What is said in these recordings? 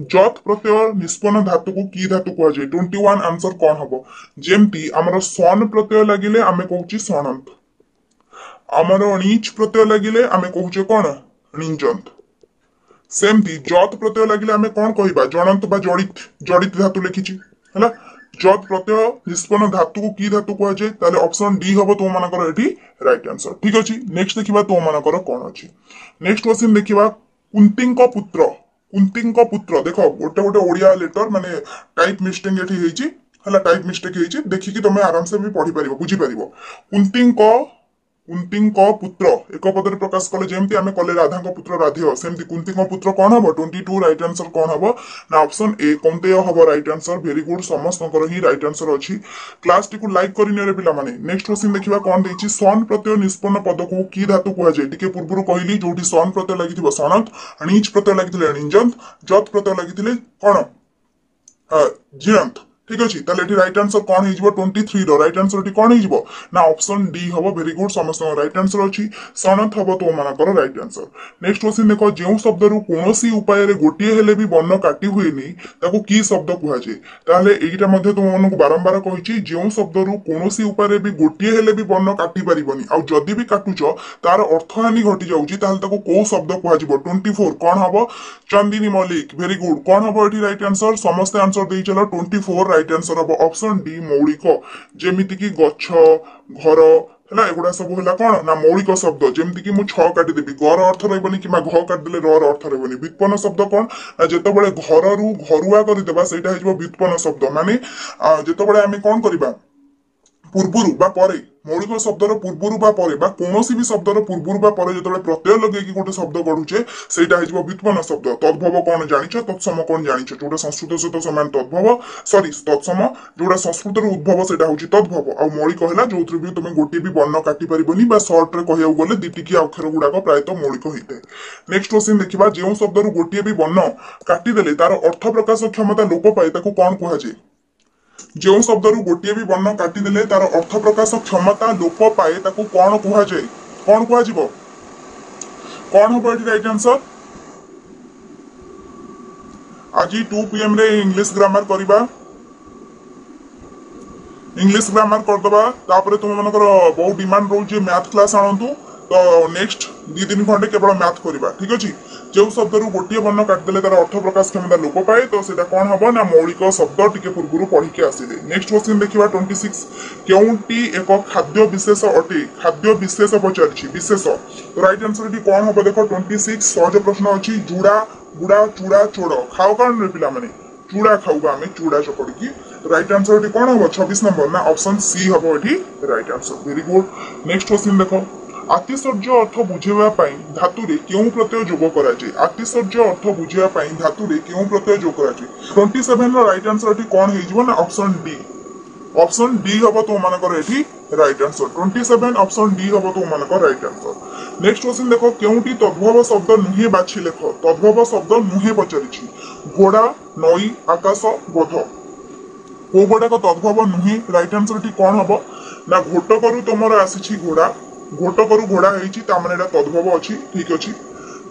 जत प्रत्यय निष्पन्न धातु को की धातु कह जाए 21 आंसर कौन हम जेमती आमर सन प्रत्यय लगिले आमे कहूची सनंत आमर णीच प्रत्यय लगिले आमे कहूचे कौन णिंजंत सेमती जत प्रत्यय लगिले आमे कौन कहबा जणंत बा जड़ित जड़ित धातु लिखिची हैला जत प्रत्यय निष्पन्न धातु को की धातु कह जाए ताले ऑप्शन डी हबो तो मानकर एठी राइट आंसर ठीक अछि नेक्स्ट देखिबा तो मानकर कोन अछि नेक्स्ट क्वेश्चन देखिबा कुंतींक पुत्र देखो गोटे गोटे ओडिया लेटर माने टाइप मिस्टेक एठी हेची हला टाइप मिस्टेक हेची देखि कि तुम आराम से भी पढ़ी परिबो बुझी परिबो कुंतींक पुत्र एक पदरे प्रकाश कले जेमती आमे कले राधांक पुत्र राधेय सेमती कुंतींक पुत्र कोन हबो 22 राइट आंसर कोन हबो ना ऑप्शन ए कौंतेय हबो राइट आंसर वेरी गुड समस्तनकर ही राइट आंसर अछि क्लास टी को लाइक करिने रे पिला माने नेक्स्ट क्वेश्चन देखिबा कोन देछि सन प्रत्यय निष्पन्न पद को की धातु कहै जे टिके पूर्वरु कहली जोठी सन प्रत्यय लागिथिबो सनंत णीच प्रत्यय लागिथिले णिंजंत जत प्रत्यय लागिथिले कोन जिरंत ठीक अछि ताले एठी राइट आंसर कोन हिजबो 23 रो राइट आंसर एठी कोन हिजबो ना ऑप्शन डी हबो वेरी गुड समस्त राइट आंसर अछि सनत हबो तो मानकर राइट आंसर नेक्स्ट क्वेश्चन देखो जेउ शब्द रु कोनोसी उपाय रे गोटिए हेले भी वर्ण काटी हुएनी ताको की शब्द कुहा जे ताले एटा मध्ये तुम मनकु बारंबार कहिछि जेउ शब्द रु कोनोसी उपाय रे भी गोटिए हेले भी वर्ण काटी परिबनी आ जदी भी काटुचो तार अर्थहानि घटी जाउची ताले ताको को शब्द कुहा जिवो 24 कोन हबो चंदिनी मलिक वेरी गुड कोन हबो एठी राइट आंसर समस्त आंसर देइ चलो 24 राइट आंसर हम ऑप्शन डी मौलिक जेमिति की गच्छ घर है एगुड़ा सब है कौन ना मौलिक शब्द जमीती कि मुझे काटिदेवी गर अर्थ रही कि घ काटिदेले रर अर्थ रही व्युत्पन्न शब्द कौन ना जिते घर रु घरुआ करदेबा सेटा हो व्युत्पन्न शब्द माने जिते आम कौन करवा पूर्वरु बा परे मौलिक शब्दर पूर्वरु बा परे बा कोनोसी भी शब्दर पूर्वरु बा परे जतबे प्रत्यय लगेकी गोटे शब्द गढुचे सेटा हिजबो व्युत्पन्न शब्द तद्भव कोन जानिछो तत्सम कोन जानिछो जोटा संस्कृत सहित समान तद्भव सॉरी तत्सम जोटा संस्कृत रो उद्भव सेटा होची तद्भव आ मौलिक हला जोथ्रु भी तुमे गोटे भी वर्ण काटी परिबोनी बा शॉर्ट रे कहियो गले दिटिकी अक्षर गुडा को प्रायत मौलिक होइते नेक्स्ट क्वेश्चन देखिबा जेउ शब्द रो गोटे भी वर्ण काटी देले तार अर्थ प्रकाश क्षमता लोप पाए ताको कोन कहै छै जो शब्द रु गोटे भी वर्ण काटिदेले तार अर्थ प्रकाश क्षमता लोप पाए ताको कौन कह जाए कौन कह कौन हम ये राइट आंसर आज 2 PM रे इंग्लिश ग्रामर करबा इंग्लिश ग्रामर करदबा तापर तुम मनकर बहुत डिमांड रोचे मैथ क्लास आनंतु तो नेक्स्ट 2-3 घंटे केवल मैथ करबा ठीक अछि जो शब्द रु गोटे वर्ण काटिदेले तार अर्थ प्रकाश क्षमता लोप पाए तो सेटा कोन हबो ना मौलिक शब्द टिके पूर्वरु पढ़ी के आसीले नेक्स्ट क्वेश्चन देखिबा 26 केउंटी एक खाद्य विशेष अटे खाद्य विशेष पचारछि विशेष तो राइट आंसर टी कोन हबो देखो 26 सहज प्रश्न अछि जुड़ा गुड़ा चूड़ा चोड़ खाओ कान रे पिला माने चूड़ा खाउबा हमें चूड़ा चपड़ी की राइट आंसर टी कोन हबो 26 नंबर ना ऑप्शन सी हबो एठी right answer very good next question देखो आतिशर्य अर्थ बुझेवा पाई धातु रे केउ प्रत्यय जोग करा जाय आतिशर्य अर्थ बुझेवा पाई धातु रे केउ प्रत्यय जोग करा जाय 27 रो राइट आंसर एठी कोन हेजिवो ना ऑप्शन डी हबो तो मानकर एठी राइट आंसर 27 ऑप्शन डी हबो तो मानकर राइट आंसर नेक्स्ट क्वेश्चन देखो केउटी तद्भव शब्द नुहे बाछि लेखो तद्भव शब्द नुहे पचारिछि घोड़ा नई आकाश बोध को गोडा को तद्भव नुहे राइट आंसर एठी कोन हबो ना घोटकरु तमरो आसीछि घोड़ा घोटकरु घोड़ा हेछि ता माने एटा तद्भव अछि ठीक अछि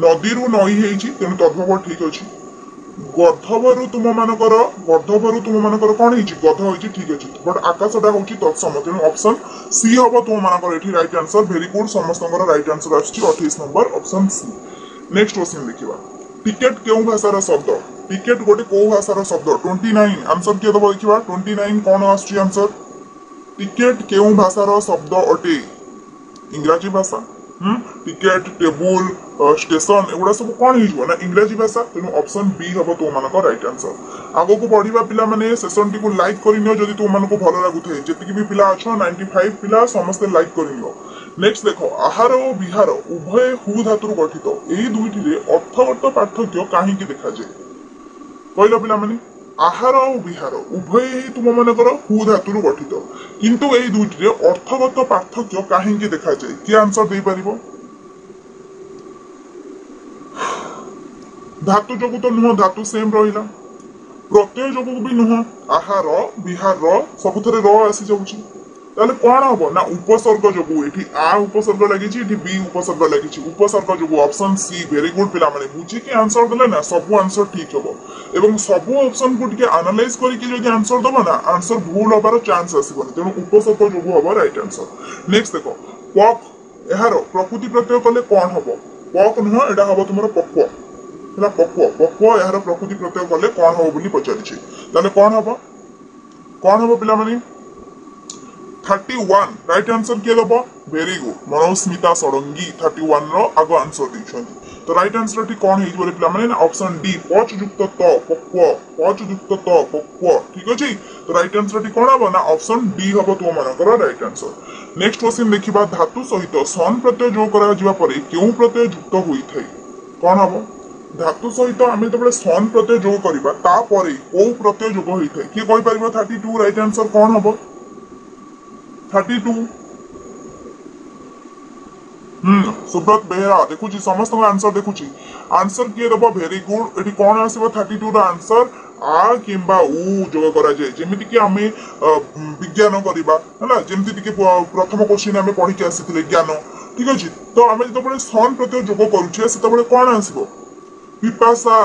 नदीरु नई हेछि तेनु तद्भव ठीक अछि गर्धवरु तुम मानकर कोन हेछि गध हेछि ठीक अछि बट आकाशटा होछि तत्सम तेनु ऑप्शन सी हबो तुम मानकर एठी राइट आंसर वेरी गुड समस्तंकर राइट आंसर आछि 28 number option C next question देखिबा टिकेट केउ भाषार शब्द टिकेट गोटे को भाषार शब्द 29 आंसर के दबो देखिबा 29 कोन आछि आंसर टिकेट केउ भाषार शब्द अटे इंग्राजी भाषा टिकेट टेबुल स्टेशन एगुड़ा सब कौन हो इंग्राजी भाषा तेणु ऑप्शन बी हम तुम मान राइट आंसर आग को बढ़िया पिला माने सेशन टी को लाइक करनियो जदि तुम मानको भलो लागुथे जति भी पिला अछो 95 पिला समस्त लाइक करनियो नेक्स्ट देखो आहार और विहार उभय हु धातु गठित एही दुईटी रे अर्थगत पार्थक्य काहे की देखा जाय कहलो पिला माने आहार और विहार उभय ही तुम मानकर हु धातु गठित किंतु एही दुईटी रे अर्थगत पार्थक्य काहे की देखा जाय की आंसर दे परिबो धातु जोगु तो नुह धातु सेम रहिला प्रत्यय जोगु भी नुह आहार विहार सबुथरे र आसी जाउची ताले कौन हम ना उपसर्ग जो ये आ उपसर्ग लगी बी उपसर्ग लगी उपसर्ग जो ऑप्शन सी वेरी गुड पिला माने बुझिकी आंसर देले ना सब आंसर ठीक हम एवं सब ऑप्शन को टिके एनालाइज करके जदि आंसर दबो ना आंसर भूल होबार चांस आसीबनी तेणु उपसर्ग जो हम राइट आंसर नेक्स्ट देखो पक यार प्रकृति प्रत्यय कले कौन हम पक नुह एटा हम तुम पक्व है पक्व यार प्रकृति प्रत्यय कले कौन हम बोली पचारि ताले कौन हम पिला माने 31 राइट आंसर किए दबो वेरी गुड मनोस्मिता षडंगी 31 रो आगो आंसर दिछंती तो राइट आंसर टी कोन हेइ बोले पिला माने ऑप्शन डी पच युक्त त पक्व पच युक्त त पक्व ठीक अछि तो राइट आंसर टी कोन हबो ना ऑप्शन डी हबो तो मानकर राइट आंसर नेक्स्ट क्वेश्चन देखिबा धातु सहित सन प्रत्यय जो करा जिबा परे केउ प्रत्यय युक्त होई थाई कोन हबो धातु सहित आमे तबले सन प्रत्यय जो करिबा ता परे को प्रत्यय जो होई थाई की कहि परिबो 32 राइट आंसर कोन हबो 32 सुब्रत बेहरा देखुची समस्त आंसर देखुची आंसर किए दबो वेरी गुड एटी कोन आसीबो 32 रो आंसर आ किंबा उ जोग करा जाय जेमिति कि आमे विज्ञान करिबा हला जेमिति कि प्रथम क्वेश्चन आमे पढि के आसीथिले ज्ञान ठीक अछि तो आमे जतबळे सन प्रत्यय जोग करूछे सेतबळे कोन आसीबो पिपासा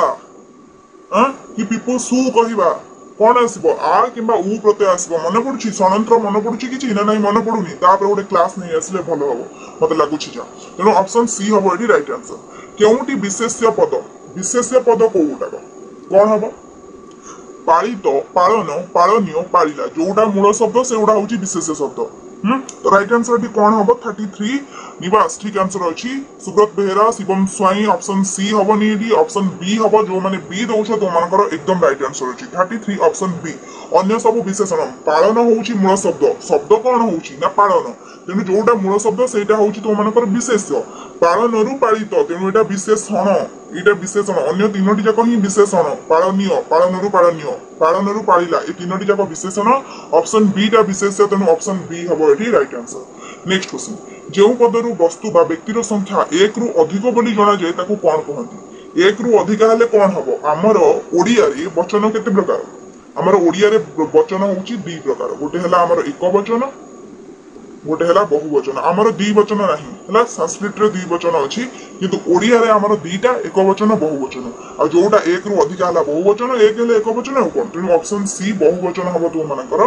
कि पिपुसु कहिबा कौन आसो आ कि प्रत्यय आसो मन पड़ी षड्यंत्र मन पड़ी कि ना मन पड़ूनी गोटे क्लास नहीं आसले भल हम मत लगुच तेणु ऑप्शन सी हम ये राइट आंसर केउटी विशेष्य पद कौटाक कौन हम पालित पालन पालनीय पालिला जोटा मूल शब्द से हूँ विशेष शब्द तो राइट आंसर टी कौन हम 33 निवास ठीक आंसर अच्छी सुब्रत बेहरा शिवम स्वाई ऑप्शन सी हम ये ऑप्शन बी हम जो मैंने बी दौच तो मान एकदम राइट आंसर अच्छी 33 ऑप्शन बी अन्य सब विशेषण पालन हूँ मूल शब्द शब्द कौन हूँ ना पालन तेणु जोटा मूल शब्द से तो मानकर विशेष्य पालन रु पालित तेणु यहाँ विशेषण यहाँ विशेषण अन्य तीनोटी जाक ही विशेषण पालनीय पालन रु पालनीय पालन रु पालिला ये तीनोटी जाक विशेषण ऑप्शन बी टा विशेष्य तेणु ऑप्शन बी हम ये राइट आंसर नेक्स्ट क्वेश्चन जो पदरु वस्तु बा व्यक्तिर संख्या 1 रु अधिक बोली जना जाए ताकू कौन कहती 1 रु अधिक हेले कौन हम आमर ओडिया रे वचन केते प्रकार आमर ओडिया रे वचन होची 2 प्रकार गोटे हला आमर एक वचन गोटे हला बहुवचन आमर 2 वचन नाही हला संस्कृत रे 2 वचन अछि किंतु ओडिया रे आमर 2टा एक वचन बहुवचन आ जोटा 1 रु अधिक हला बहुवचन 1 हेले एक वचन कोन तेणु ऑप्शन सी बहुवचन हबो तो मानकर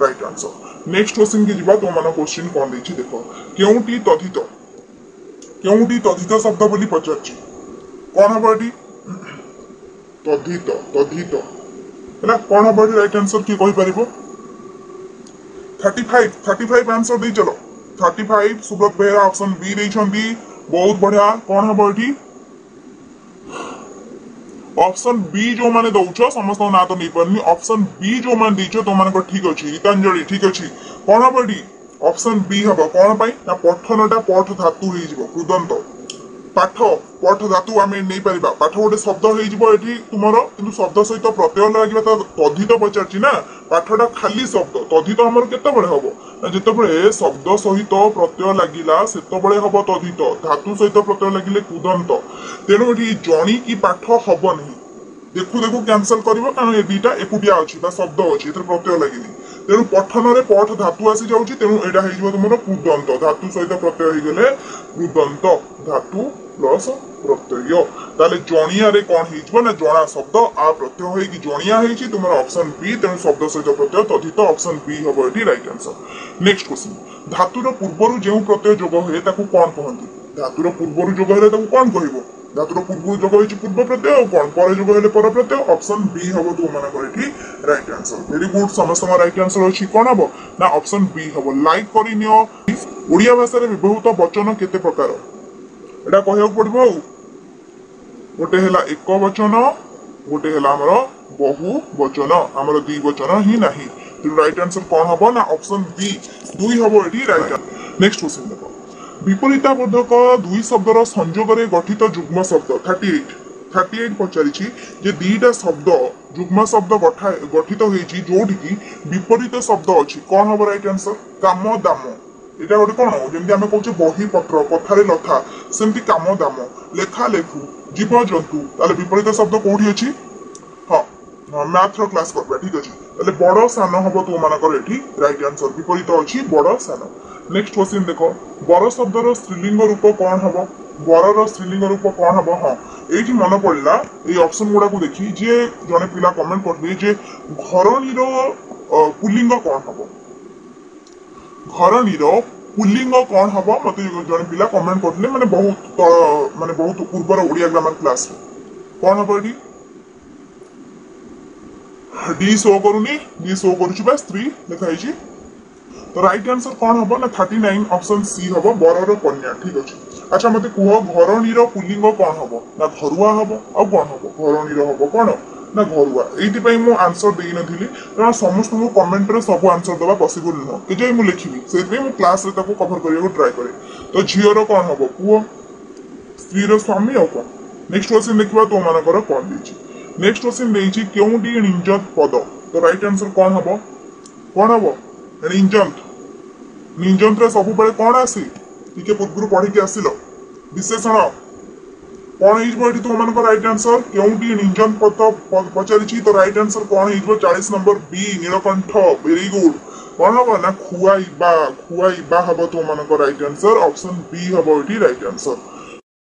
राइट आंसर नेक्स्ट क्वेश्चन के जिबा तो माने क्वेश्चन कोन देछि देखो केउटी तथित शब्द बोली पचारछि कोन हबडी तथित हला कोन हबडी राइट आंसर की कहि परिबो 35 आंसर दे चलो 35 सुब्रत बेहरा ऑप्शन बी देछंती बहुत बढ़िया कोन हबो एठी ऑप्शन बी जो माने दउछो समस्त ना तो नहीं परनी ऑप्शन बी जो माने दीछो तो माने को ठीक अछि गीतांजलि ठीक अछि कोन हबो एठी ऑप्शन बी हबो कोन पई ना पठनटा पठ धातु हेइ जिवो कृदंत पाठ पठ धातु आमे नै परिबा पाठ गोटे शब्द हेइ जिवो एठी तुमरो किंतु शब्द सहित प्रत्यय लागिबा त तद्धित पचारछि ना पाठटा खाली शब्द तद्धित हमर केते बळे हबो ना जते बळे शब्द सहित प्रत्यय लागिला सेते बळे हबो तद्धित धातु सहित प्रत्यय लागिले कृदंत तेणु एठी जणी की पाठ हबो नहीं देखु देखु कैंसिल करिवो कारण ए दुईटा एकुटिया अछि बा शब्द अछि एथरे प्रत्यय लागिनी तेणु पठन रे पठ धातु आसी जाउछि तेणु एटा हेइ जिवो तुमरो कृदंत धातु सहित प्रत्यय हेइ गेले कृदंत धातु प्लस प्रत्यय ताले जणिया रे कोन हेइ जिवो ना जणा शब्द आ प्रत्यय हेइ कि जणिया हेइ छि तुमरो ऑप्शन बी तेणु शब्द सहित प्रत्यय तथित ऑप्शन बी हबो एटी राइट आंसर नेक्स्ट क्वेश्चन धातुर पूर्वरु जेउ प्रत्यय जोग होय ताकू कोन कहंती धातुर पूर्वरु जोग हेले ताकू कोन कहिबो धातुर पूर्व जोग होइछि पूर्व प्रत्यय कोन पर जोग हेले पर प्रत्यय ऑप्शन बी हबो तो माने करठी राइट आंसर वेरी गुड समस्त राइट आंसर अछि कोन हबो ना ऑप्शन बी हबो लाइक करिनियो ओडिया भाषा रे विभूत वचन केते प्रकार एटा कहय पड़बो गोटे हला एक वचन गोटे हला हमर बहु वचन हमर 2 वचन ही नाही तो राइट आंसर कोन हबो ना ऑप्शन बी 2 हबो एठी राइट नेक्स्ट क्वेश्चन देखो विपरीताबोधक 2 शब्दर संयोग रे गठित युग्म शब्द 38 पचारिछि जे दीटा शब्द युग्म शब्द गठित होइछि जोठी की विपरीत शब्द अछि कोन हबो राइट आंसर काम दाम एटा गोटे कोन जेमि हम कहउछे बही पत्र कथारे लथा सेमति काम दाम लेखा लेखु जीव जंतु ताले विपरीत शब्द कोठी अछि हां मैथ रो क्लास करबा ठीक अछि तले बड़ सान हबो तो मानकर एठी राइट आंसर विपरीत अछि बड़ सान नेक्स्ट क्वेश्चन देखो बर शब्द रो स्त्रीलिंग रूप कोन हबो बर रो स्त्रीलिंग रूप कोन हबो हां एठी मन पड़ला ए ऑप्शन गुडा को देखि जे जने पिला कमेंट करबे जे घरणी रो पुल्लिंग कोन हबो घरणी रो पुल्लिंग कोन हबो मते जने पिला कमेंट करले माने बहुत पूर्वर ओडिया ग्रामर क्लास कोन हबो एठी डी शो करूनी डी शो करूची बा स्त्री लिखा है तो राइट आंसर कौन हम ना 39 ऑप्शन सी हम बरर कन्या ठीक अच्छे अच्छा मत कह घरणीर पुल्लिंग कौन हम ना घरुआ हम आ कौन हम घरणीर हम कौन ना घरुआ ये मु आंसर दे नी कारण समस्त कमेंट रे सब आंसर दवा पॉसिबल नुह कि मुझे लिखी से क्लास रे कभर करने ट्राए करे तो झीर कौन हम पुओ स्त्री स्वामी आ कौन नेक्स्ट क्वेश्चन देखा तो मानकर कौन देछि नेक्स्ट क्वेश्चन देछि केउडी निंजत पद तो राइट आंसर कौन हबो निंजंत निंजंत रे सब बेले कौन आसी टिके पूर्व पढ़ी के आसिलो विशेषण कौन हिजबो एठी तो मानकर राइट आंसर केउडी निंजंत पद पचारिछि तो राइट आंसर कौन हिजबो 40 number B Nilkanth very good कौन हबो ना खुआइबा हबो तो मानकर राइट आंसर ऑप्शन बी हबो एठी राइट आंसर